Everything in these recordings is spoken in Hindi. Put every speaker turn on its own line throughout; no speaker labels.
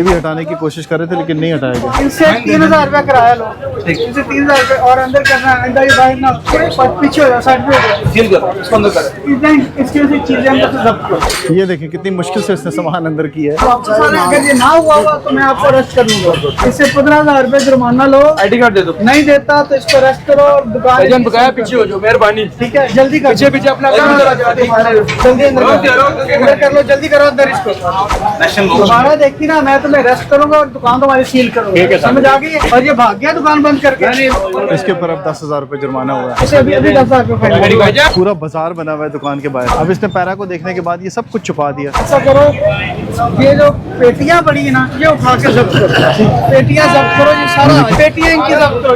भी हटाने की कोशिश कर रहे थे लेकिन नहीं हटाया गया।
इनसे 3000 रुपया किराया लो, इनसे 3000 रुपया और अंदर करना है, अंदर ही बाहर ना, पीछे हो जाओ, साइड पे हो जाओ, सील करो, इसको अंदर करो, इसकी वजह से चीजें अंदर से जब्त करो।
ये देखें कितनी मुश्किल से इसने सामान अंदर किया है।
अगर ये ना हुआ होगा तो मैं आपको अरेस्ट कर लूंगा। इससे 15,000 रुपए जुर्माना लो,
आईडी कार्ड दे दो।
नहीं देता तो इसको अरेस्ट करो और दुकान
बकाया पीछे हो जाओ, मेहरबानी।
ठीक है, जल्दी करो,
पीछे अपना काम
जल्दी अंदर कर लो, जल्दी करो अंदर इसको। दोबारा देखती ना मैं तुम्हें अरेस्ट करूंगा और दुकान तुम्हारी सील करूंगा, समझ आ गई? और ये भाग गया दुकान बंद करके।
इसके ऊपर अब 10,000 रुपए जुर्माना हुआ है।
इसे अभी 10,000 रुपए।
पूरा बाजार बना हुआ है दुकान के बाहर। अब इसने पैरा को देखने के बाद ये सब कुछ छुपा दिया।
ऐसा करो, ये जो पेटियां पड़ी है ना, ये उठा के जब्त करो, पेटियां जब्त करो, ये सारा पेटियां इनकी जब्त करो।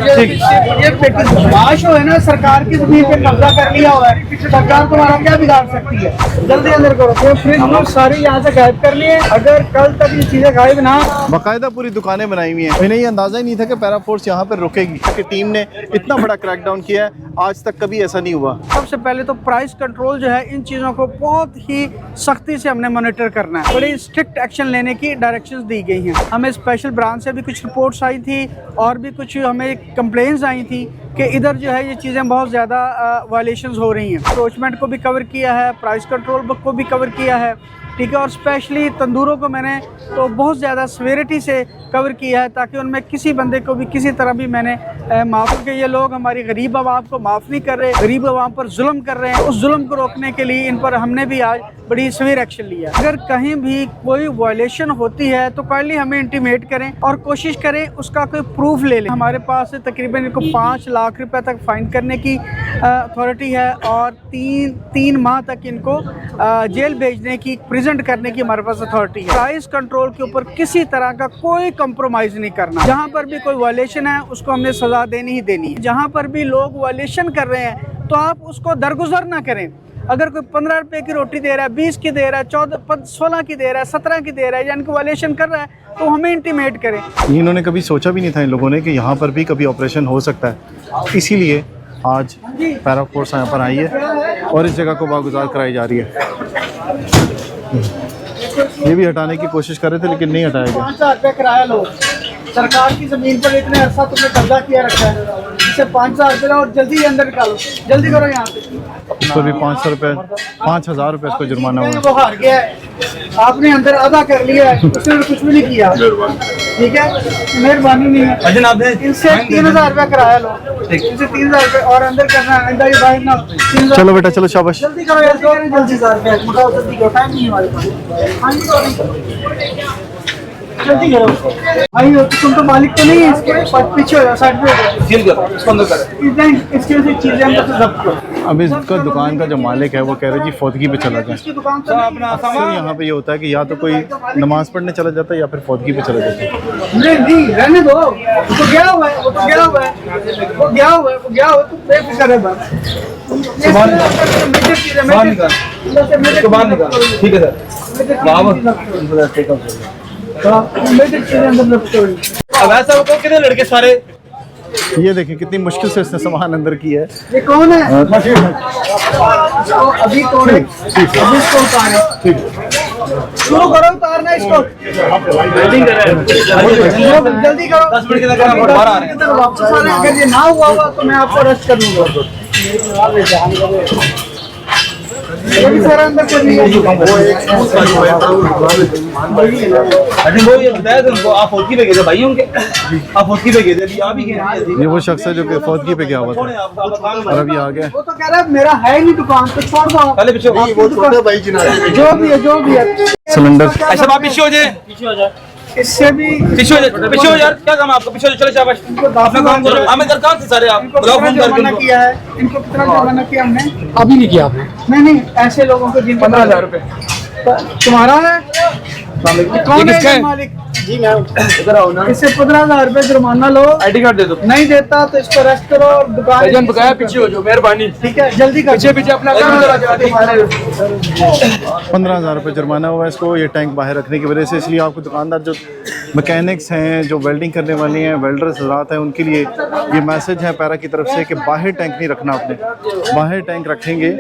ये पेटी माशो है ना, सरकार की जमीन पे कब्जा कर लिया हुआ है, सरकार तुम्हारा क्या बिगाड़ सकती है? जल्दी अंदर करो। तो फ्रिज में सारी यहाँ से गायब करनी है, अगर कल तक ये चीजें गायब ना।
बाकायदा पूरी दुकानें बनाई हुई हैं। इन्हें ये अंदाजा ही नहीं था कि पैरा फोर्स यहाँ पर रुकेगी, कि टीम ने इतना बड़ा क्रैकडाउन किया है, आज तक कभी ऐसा नहीं हुआ।
सबसे पहले तो प्राइस कंट्रोल जो है, इन चीज़ों को बहुत ही सख्ती से हमने मॉनिटर करना है, बड़ी स्ट्रिक्ट एक्शन लेने की डायरेक्शंस दी गई हैं। हमें स्पेशल ब्रांच से भी कुछ रिपोर्ट्स आई थी और भी कुछ हमें कंप्लेंट्स आई थी कि इधर जो है ये चीज़ें बहुत ज़्यादा वायलेशंस हो रही हैं। अप्रोचमेंट को भी कवर किया है, प्राइस कंट्रोल बुक को भी कवर किया है, ठीक है, और स्पेशली तंदूरों को मैंने तो बहुत ज़्यादा सीवियरिटी से कवर किया है, ताकि उनमें किसी बंदे को भी किसी तरह भी मैंने माफ़ के ये लोग हमारी गरीब आवाम को माफ़ नहीं कर रहे, गरीब आवाम पर जुल्म कर रहे हैं। उस जुल्म को रोकने के लिए इन पर हमने भी आज बड़ी सीवियर एक्शन लिया। अगर कहीं भी कोई वायलेशन होती है तो काइंडली हमें इंटीमेट करें और कोशिश करें उसका कोई प्रूफ ले लें। हमारे पास तकरीबन इनको 5 लाख रुपए तक फाइन करने की अथॉरिटी है और 3 माह तक इनको जेल भेजने की, प्रेजेंट करने की हमारे पास अथॉरिटी है। प्राइस कंट्रोल के ऊपर किसी तरह का कोई कंप्रोमाइज नहीं करना। जहाँ पर भी कोई वायलेशन है उसको हमने सजा देनी ही देनी है। जहाँ पर भी लोग वायलेशन कर रहे हैं तो आप उसको दरगुजर ना करें। अगर कोई 15 रुपए की रोटी दे रहा है, 20 की दे रहा है, 14, 16 की दे रहा है, 17 की दे रहा है, यानी कि वायलेशन कर रहा है, तो हमें इंटीमेट करें।
इन्होंने कभी सोचा भी नहीं था इन लोगों ने कि यहाँ पर भी कभी ऑपरेशन हो सकता है, इसीलिए आज पैरा फोर्स यहाँ पर आई है और इस जगह को बागुजार कराई जा रही है। ये भी हटाने की कोशिश कर रहे थे लेकिन नहीं हटाया गया।
5,000 रुपया किराया लो, सरकार की जमीन पर इतने अरसा तुमने कब्जा किया रखा है, इसे 5,000 रुपया और जल्दी अंदर निकालो, जल्दी करो यहाँ से।
इसको भी 500 रुपये, 5,000 रुपये इसको जुर्माना हुआ।
वो हार गया है, आपने अंदर अदा कर लिया है, उसने कुछ भी नहीं किया, ठीक है, मेहरबानी नहीं है। इनसे 3,000 रुपया किराया लो, इनसे 3,000 रुपये और अंदर करना है, अंदर ही बाहर ना।
चलो बेटा चलो, शाबाश।
जल्दी करो यार, जल्दी करो, टाइम नहीं है हमारे पास। जल्दी करो भाई, तुम तो मालिक तो नहीं है इसके, पीछे हो जाओ, साइड पे हो जाओ, सील करो, इसको अंदर करो, इसकी वजह से चीजें अंदर से जब्त करो।
अब इसका दुकान का जो मालिक है वो कह रहे जी फौतगी पे चला जाए।
इसकी दुकान तो
अक्सर यहाँ पे ये होता है कि या तो कोई नमाज पढ़ने चला जाता है या फिर फौतगी पे चला जाता है।
नहीं, रहने दो, वो तो गया हुआ है, वो तो गया हुआ है, वो गया हुआ है, वो गया हुआ है, तुम बेफिक्र है बस।
बाहर निकाल, ठीक है सर। अब ऐसा होगा कितने लड़के सारे,
ये देखें कितनी मुश्किल से इसने सामान अंदर किया है।
ये कौन है? अभी कौन है? अभी इसको उतारो, शुरू करो उतारना इसको, जल्दी करो,
10 मिनट के अंदर बाहर आ रहे हैं।
वापस आना। अगर ये ना हुआ होगा तो मैं आपको अरेस्ट कर लूंगा। ये भी सारा अंदर कर लिया।
वो ये बताया था उनको, आप फौतगी पे गए थे भाई उनके, आप फौतगी पे गए थे, अभी आप ही गए।
ये वो शख्स है जो कि फौतगी पे गया हुआ था और अभी आ गया।
वो तो कह रहा है मेरा है ही नहीं दुकान, तो छोड़ दो।
पहले पीछे
वो छोटे भाई जो भी है, जो भी है।
सिलेंडर
ऐसा आप पीछे हो जाए,
इससे भी
पीछे हो यार, क्या काम है आपका? पीछे हो, चलो शाबाश, अपना काम करो। हमें दरकार थी सारे, आप बुलाओ फोन करके
जुर्माना
उनको।
किया है, इनको कितना जुर्माना किया हमने?
अभी नहीं किया आपने?
नहीं, ऐसे लोगों को
15,000 रुपए
तुम्हारा है, कौन है मालिक?
जी मैं इधर आओ ना।
इससे 15,000 रुपए जुर्माना लो,
आईडी कार्ड दे दो।
नहीं देता तो इसको अरेस्ट करो और दुकान
बकाया पीछे हो जाओ, मेहरबानी।
ठीक है, जल्दी करो,
पीछे अपना काम करो।
15,000 रुपये जुर्माना हुआ है इसको, ये टैंक बाहर रखने की वजह से। इसलिए आपको दुकानदार जो मैकेनिक्स हैं, जो वेल्डिंग करने वाले हैं, वेल्डर्स हज़रात हैं, उनके लिए ये मैसेज है पैरा की तरफ से कि बाहर टैंक नहीं रखना आपने। बाहर टैंक रखेंगे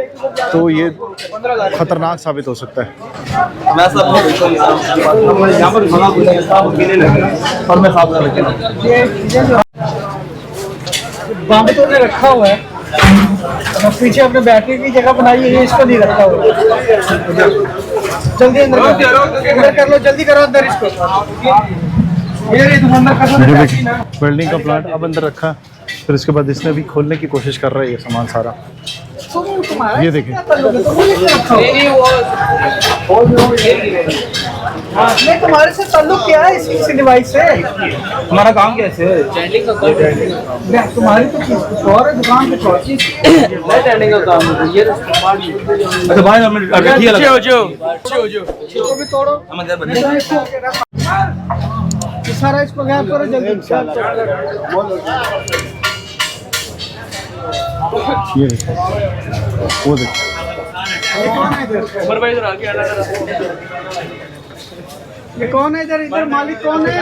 तो ये ख़तरनाक साबित हो सकता है।
मैं सब यहाँ पर खाना पीने लगे और मैं साफ कर रखे
बम तो रखा हुआ है, और पीछे अपने बैटरी की जगह बनाई है, इसको नहीं रखा हुआ। जल्दी अंदर कर लो, जल्दी करो अंदर इसको। ये अंदर कर लो।
वेल्डिंग का प्लांट अब अंदर रखा, फिर इसके बाद इसने भी खोलने की कोशिश कर रहा है ये सामान सारा। ये देखें,
नहीं तुम्हारे से ताल्लुक क्या है इस डिवाइस से?
हमारा काम कैसे है?
तुम्हारी तो चीज कुछ और है, दुकान कुछ और चीज।
का काम है ये। अच्छा भाई हमने ठीक है
इसको भी तोड़ो,
हम अंदर बने।
सारा इसको गैप करो जल्दी।
ये देखें, वो देखें,
ये कौन है इधर? इधर मालिक कौन है?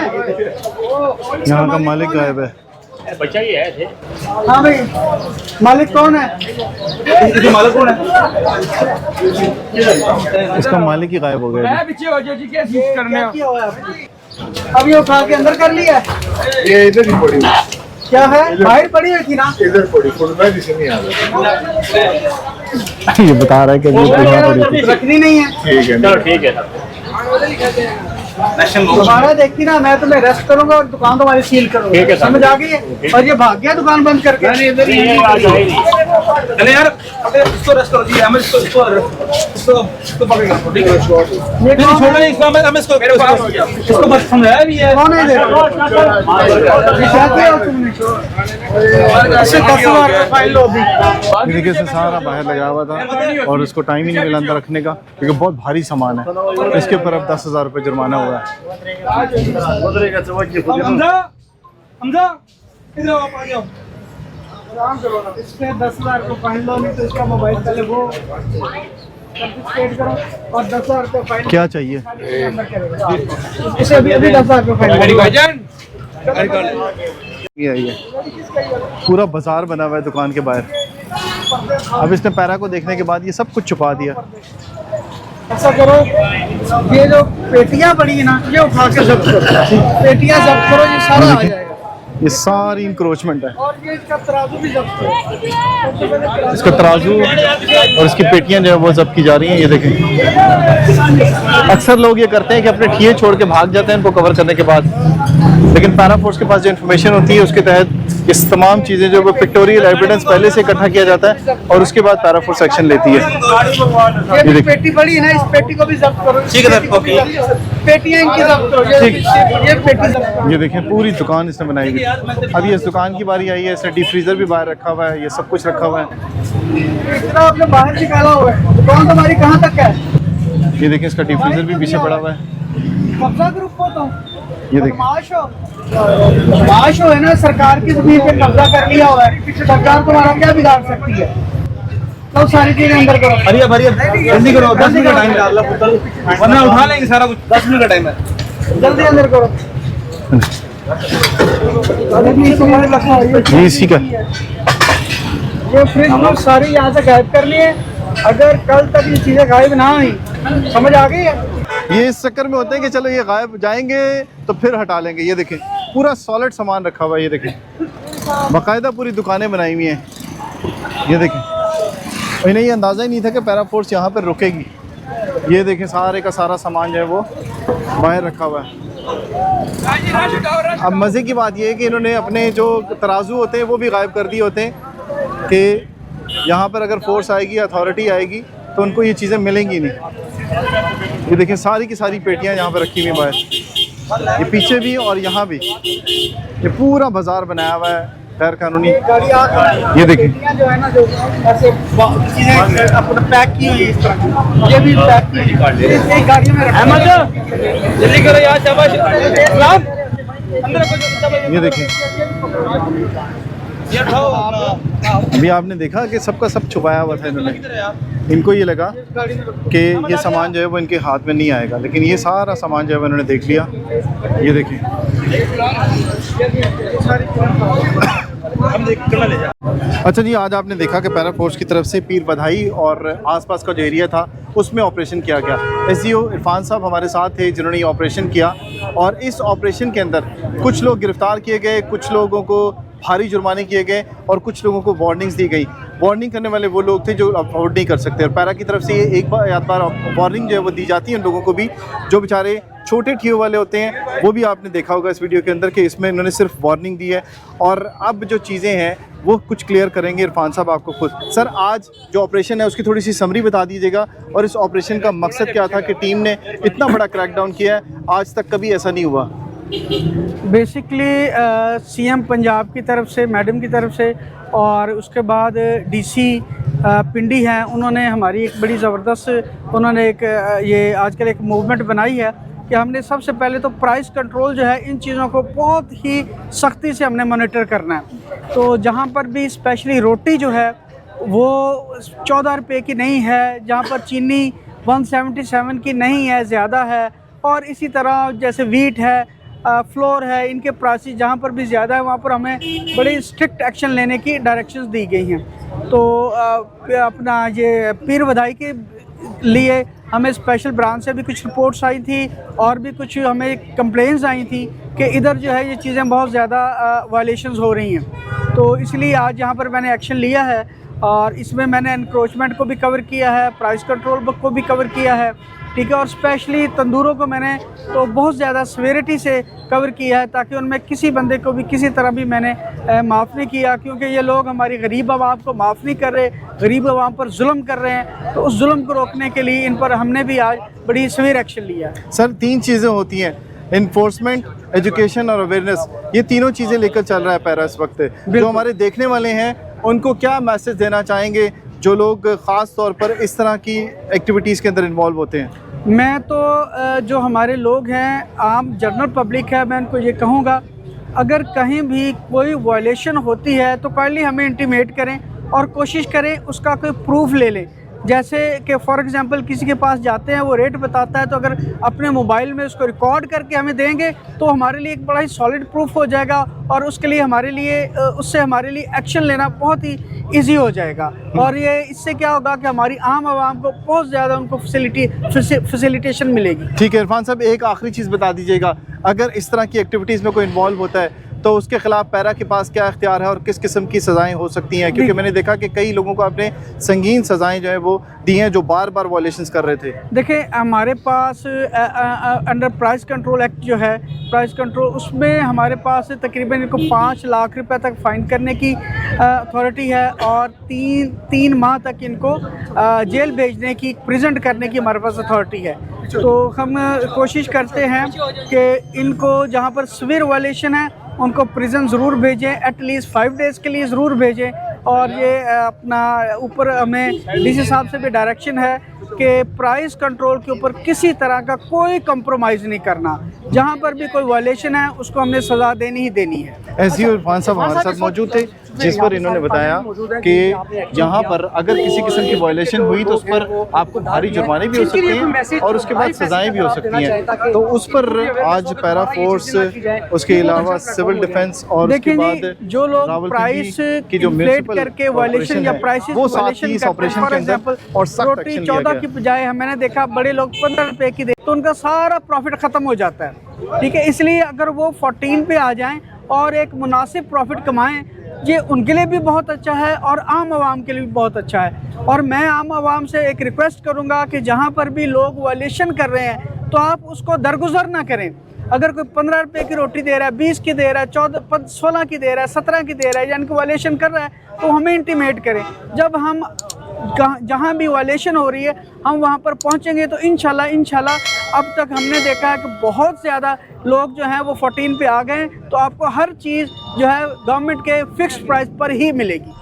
यहाँ का मालिक गायब है।
बच्चा ही है थे।
हाँ भाई, मालिक कौन है?
इसके मालिक कौन है?
इसका मालिक ही गायब हो गया।
अब ये उठा के अंदर कर लिया?
ये इधर ही पड़ी,
क्या है? बाहर पड़ी हुई थी ना?
इधर पड़ी, मैं जिसे नहीं आ रहा।
ये बता रहा है कि
रखनी नहीं है।
ठीक है,
चलो ठीक है
दोबारा देखती ना, मैं तुम्हें अरेस्ट करूंगा और दुकान तुम्हारी सील करूंगा। समझ आ गई है? और ये भाग गया दुकान बंद करके।
चले यार, अबे इसको अरेस्ट करो जी, हमें इसको पकड़ लो, ठीक है?
ये
नहीं
कौन
छोड़ो
है?
नहीं, इसको हमें इसको इसको बस समझाया भी है।
कौन है इधर? ये क्या किया तुमने? इससे 10,000 का फाइन लो अभी।
ये देखिए, इसने सारा बाहर लगा हुआ था और उसको टाइम ही नहीं मिला अंदर रखने का, क्योंकि बहुत भारी सामान है। इसके ऊपर अब 10,000 रुपये जुर्माना हुआ है।
हमजा इधर आओ, आ जाओ।
इसके 10,000 को फाइन लो, नहीं तो इसका मोबाइल पहले वो कंफिस्केट करो और 10,000 रुपये फाइन।
क्या चाहिए?
इसे अभी 10,000 रुपये फाइन।
ये है, पूरा बाजार बना हुआ है दुकान के बाहर। अब इसने पैरा को देखने के बाद ये सब कुछ छुपा दिया।
ऐसा करो, ये जो पेटियां पड़ी है ना, ये उठा के जब्त करो। पेटियां जब्त करो, ये सारा आ जाएगा।
ये सारी इंक्रोचमेंट है।
और ये इसका तराजू भी जब्त करो।
इसका तराजू और इसकी पेटियां जो है वो जब्त की जा रही हैं। ये देखें, अक्सर लोग ये करते हैं कि अपने ठिये छोड़ के भाग जाते हैं इनको कवर करने के बाद, लेकिन पैरा फोर्स के पास जो इन्फॉर्मेशन होती है उसके तहत इस तमाम चीज़ें जो वो पिक्टोरियल एविडेंस पहले से इकट्ठा किया जाता है और उसके बाद पैरा फोर्स एक्शन लेती है।
ये भी पेटी पड़ी है ना, इस पेटी को भी जब्त करो।
ठीक है सर, ओके।
पेटियां इनकी जब्त करो। ये पेटी जब्त करो।
ये देखें, पूरी दुकान इसने बनाई हुई है। अभी इस दुकान की बारी आई है, इसने डीप फ्रीजर भी बाहर रखा हुआ है, ये सब कुछ रखा हुआ है।
इतना आपने बाहर निकाला हुआ है, दुकान तुम्हारी कहाँ तक है?
ये देखें, इसका डीप फ्रीजर भी पीछे पड़ा हुआ है।
कब्जा ग्रुप को तो
ये देखें,
माश हो है ना, सरकार की जमीन पे कब्जा कर लिया हुआ है। सरकार तुम्हारा क्या बिगाड़ सकती है? तो सारी चीजें अंदर करो।
भरिए भरिए, जल्दी करो, 10 मिनट का टाइम डाल लो, वरना उठा लेंगे सारा कुछ। 10 मिनट का टाइम है,
जल्दी अंदर करो।
ये इसी का
ये फ्रिज में सारी यहाँ से गायब करनी है। अगर कल तक ये चीजें गायब ना हुई, समझ आ गई है?
ये इस चक्कर में होते हैं कि चलो ये गायब जाएंगे तो फिर हटा लेंगे। ये देखें, पूरा सॉलिड सामान रखा हुआ है। ये देखें, बाकायदा पूरी दुकानें बनाई हुई हैं। ये देखें, इन्हें ये अंदाज़ा ही नहीं था कि पैरा फोर्स यहाँ पर रुकेगी। ये देखें, सारे का सारा सामान जो है वो बाहर रखा हुआ है। अब मज़े की बात ये है कि इन्होंने अपने जो तराजू होते हैं वो भी गायब कर दिए होते हैं कि यहाँ पर अगर फोर्स आएगी, अथॉरिटी आएगी तो उनको ये चीज़ें मिलेंगी नहीं। ये देखें, सारी की सारी पेटियाँ यहाँ पर रखी हुई बाहर, ये पीछे भी और यहाँ भी। ये पूरा बाजार बनाया हुआ है गैर कानूनी। ये देखें,
जो है ना, जो ऐसे चीजें अपना पैक की हुई है इस तरह, ये भी पैक की हुई है। एक गाड़ियों में रखा है।
जल्दी करो यार, शाबाश।
ये देखें,
ये उठाओ अपना।
अभी आपने देखा कि सबका सब छुपाया हुआ था इन्होंने। इनको ये लगा कि ये सामान जो है वो इनके हाथ में नहीं आएगा, लेकिन ये सारा सामान जो है वो इन्होंने देख लिया। ये देखिए,
हम देख चला ले जा।
अच्छा जी, आज आपने देखा कि पैरा फोर्स की तरफ से पीर बधाई और आसपास का जो एरिया था उसमें ऑपरेशन किया गया। एसडीओ इरफान साहब हमारे साथ थे जिन्होंने ये ऑपरेशन किया, और इस ऑपरेशन के अंदर कुछ लोग गिरफ्तार किए गए, कुछ लोगों को भारी जुर्माने किए गए और कुछ लोगों को वार्निंग्स दी गई। वार्निंग करने वाले वो लोग थे जो अफोर्ड नहीं कर सकते, और पैरा की तरफ से ये एक बार वार्निंग जो है वो दी जाती है उन लोगों को भी जो बेचारे छोटे ठियो वाले होते हैं। वो भी आपने देखा होगा इस वीडियो के अंदर कि इसमें इन्होंने सिर्फ वार्निंग दी है। और अब जो चीज़ें हैं वो कुछ क्लियर करेंगे इरफान साहब आपको खुद। सर, आज जो ऑपरेशन है उसकी थोड़ी सी समरी बता दीजिएगा, और इस ऑपरेशन का मकसद क्या था कि टीम ने इतना बड़ा क्रैकडाउन किया है, आज तक कभी ऐसा नहीं हुआ।
बेसिकली सीएम पंजाब की तरफ से, मैडम की तरफ से, और उसके बाद डीसी पिंडी हैं, उन्होंने हमारी एक बड़ी ज़बरदस्त उन्होंने एक ये आजकल एक मूवमेंट बनाई है कि हमने सबसे पहले तो प्राइस कंट्रोल जो है इन चीज़ों को बहुत ही सख्ती से हमने मॉनिटर करना है। तो जहाँ पर भी स्पेशली रोटी जो है वो 14 रुपये की नहीं है, जहाँ पर चीनी 177 की नहीं है, ज़्यादा है, और इसी तरह जैसे वीट है, फ्लोर है, इनके प्राइसेस जहाँ पर भी ज़्यादा है वहाँ पर हमें बड़ी स्ट्रिक्ट एक्शन लेने की डायरेक्शंस दी गई हैं। तो अपना ये पीर बधाई के लिए हमें स्पेशल ब्रांच से भी कुछ रिपोर्ट्स आई थी और भी कुछ हमें कंप्लेंट्स आई थी कि इधर जो है ये चीज़ें बहुत ज़्यादा वायलेशंस हो रही हैं। तो इसलिए आज यहाँ पर मैंने एक्शन लिया है, और इसमें मैंने एनक्रोचमेंट को भी कवर किया है, प्राइस कंट्रोल को भी कवर किया है, ठीक है, और स्पेशली तंदूरों को मैंने तो बहुत ज़्यादा सीवियरिटी से कवर किया है ताकि उनमें किसी बंदे को भी किसी तरह भी मैंने माफ़ नहीं किया, क्योंकि ये लोग हमारी गरीब आवाम को माफ़ नहीं कर रहे, गरीब आवाम पर जुल्म कर रहे हैं। तो उस जुल्म को रोकने के लिए इन पर हमने भी आज बड़ी सीवियर एक्शन लिया है।
सर, 3 चीज़ें होती हैं, इन्फोर्समेंट, एजुकेशन और अवेयरनेस, ये तीनों चीज़ें लेकर चल रहा है पैरा इस वक्त। जो हमारे देखने वाले हैं उनको क्या मैसेज देना चाहेंगे जो लोग ख़ास तौर पर इस तरह की एक्टिविटीज़ के अंदर इन्वॉल्व होते हैं?
मैं तो जो हमारे लोग हैं, आम जनरल पब्लिक है, मैं उनको ये कहूँगा अगर कहीं भी कोई वायलेशन होती है तो काइंडली हमें इंटीमेट करें और कोशिश करें उसका कोई प्रूफ ले लें। जैसे कि फॉर एग्जांपल किसी के पास जाते हैं, वो रेट बताता है, तो अगर अपने मोबाइल में उसको रिकॉर्ड करके हमें देंगे तो हमारे लिए एक बड़ा ही सॉलिड प्रूफ हो जाएगा, और उसके लिए हमारे लिए उससे हमारे लिए एक्शन लेना बहुत ही इजी हो जाएगा। और ये इससे क्या होगा कि हमारी आम आवाम को बहुत ज़्यादा उनको फैसिलिटेशन मिलेगी।
ठीक है इरफान साहब, एक आखिरी चीज़ बता दीजिएगा, अगर इस तरह की एक्टिविटीज़ में कोई इन्वॉल्व होता है तो उसके खिलाफ पैरा के पास क्या इख्तियार है और किस किस्म की सज़ाएं हो सकती हैं? क्योंकि मैंने देखा कि कई लोगों को आपने संगीन सज़ाएं जो है वो दी हैं जो बार बार वायलेशंस कर रहे थे।
देखिए, हमारे पास अंडर प्राइस कंट्रोल एक्ट जो है, प्राइस कंट्रोल, उसमें हमारे पास तकरीबन इनको 5 लाख रुपए तक फ़ाइन करने की अथॉरिटी है, और 3 माह तक इनको जेल भेजने की, प्रेजेंट करने की हमारे पास अथॉरिटी है। तो हम कोशिश करते हैं कि इनको जहाँ पर सीवियर वायलेशन है उनको प्रिजन ज़रूर भेजें, एटलीस्ट 5 डेज़ के लिए ज़रूर भेजें। और ये अपना ऊपर हमें डीसी साहब से भी डायरेक्शन है कि प्राइस कंट्रोल के ऊपर किसी तरह का कोई कंप्रोमाइज़ नहीं करना, जहाँ पर भी कोई वायलेशन है उसको हमने सज़ा देनी ही देनी है।
एसडीओ इरफान साहब हमारे साथ मौजूद थे, जिस पर इन्होंने बताया कि यहाँ पर अगर किसी किस्म की वायलेशन हुई तो उस पर आपको भारी जुर्माने भी हो सकते हैं और उसके बाद सजाएं भी हो सकती हैं। तो उस पर आज पैरा फोर्स, उसके अलावा सिविल डिफेंस और उसके बाद
जो लोग प्राइस
की जो
इन्फ्लेट करके वायलेशन या प्राइसेस
वो साथ ही इस ऑपरेशन के अंदर और सख्त एक्शन लिया गया।
की बजाय मैंने देखा बड़े लोग 15 रुपए की दे तो उनका सारा प्रॉफिट ख़त्म हो जाता है, ठीक है। इसलिए अगर वो 14 पे आ जाएं और एक मुनासिब प्रॉफिट कमाएं, ये उनके लिए भी बहुत अच्छा है और आम आवाम के लिए भी बहुत अच्छा है। और मैं आम आवाम से एक रिक्वेस्ट करूंगा कि जहां पर भी लोग वायलेशन कर रहे हैं तो आप उसको दरगुजर ना करें। अगर कोई 15 रुपए की रोटी दे रहा है, 20 की दे रहा है, 14, 16 की दे रहा है, 17 की दे रहा है, यानी कि वायलेशन कर रहा है, तो हमें इंटीमेट करें। जब हम जहाँ भी वायलेशन हो रही है हम वहाँ पर पहुँचेंगे तो इंशाल्लाह अब तक हमने देखा है कि बहुत ज़्यादा लोग जो हैं वो 14 पे आ गए, तो आपको हर चीज़ जो है गवर्नमेंट के फिक्स्ड प्राइस पर ही मिलेगी।